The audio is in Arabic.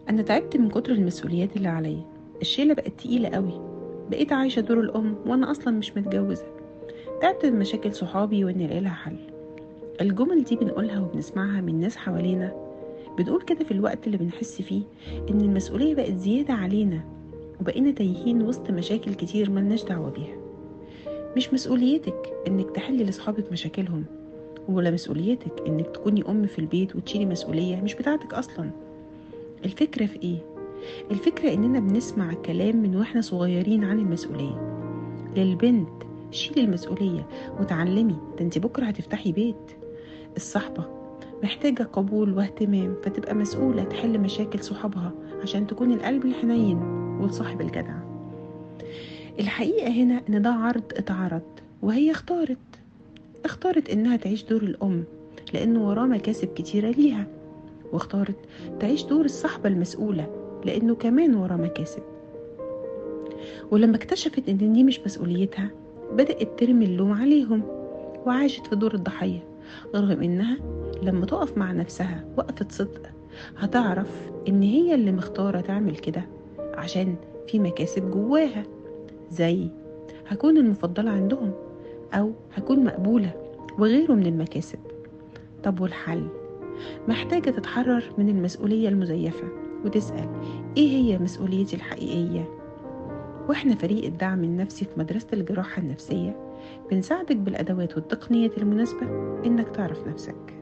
أنا تعبت من كتر المسؤوليات اللي عليا. الشيلة بقت تقيلة قوي. بقيت عايشة دور الأم وأنا أصلا مش متجوزة. تعبت من مشاكل صحابي وإني ألاقي لها حل. الجمل دي بنقولها وبنسمعها من ناس حوالينا. بنقول كده في الوقت اللي بنحس فيه إن المسؤولية بقت زيادة علينا، وبقينا تايهين وسط مشاكل كتير ملناش دعوة بيها. مش مسؤوليتك إنك تحلي لأصحابك مشاكلهم، ولا مسؤوليتك إنك تكوني أم في البيت وتشيلي مسؤولية مش بتاعتك أصلا. الفكرة في إيه؟ الفكرة إننا بنسمع كلام من وإحنا صغيرين عن المسؤولية. للبنت: شيلي المسؤولية وتعلمي، ده انت بكرة هتفتحي بيت. الصحبة: محتاجة قبول واهتمام، فتبقى مسؤولة تحل مشاكل صحابها عشان تكون القلب الحنين والصاحب الجدع. الحقيقة هنا إن ده عرض اتعرض، وهي اختارت إنها تعيش دور الأم لأنه وراه مكاسب كتيرة ليها، واختارت تعيش دور الصحبة المسؤولة لأنه كمان وراه مكاسب. ولما اكتشفت ان دي مش مسؤوليتها، بدأت ترمي اللوم عليهم وعاشت في دور الضحية، رغم انها لما تقف مع نفسها وقفة صدق هتعرف ان هي اللي مختارة تعمل كده عشان في مكاسب جواها، زي هكون المفضلة عندهم، او هكون مقبولة، وغيره من المكاسب. طب والحل؟ محتاجة تتحرر من المسؤولية المزيفة وتسأل: ايه هي مسؤوليتي الحقيقية؟ واحنا فريق الدعم النفسي في مدرسة الجراحة النفسية بنساعدك بالأدوات والتقنيات المناسبة إنك تعرف نفسك.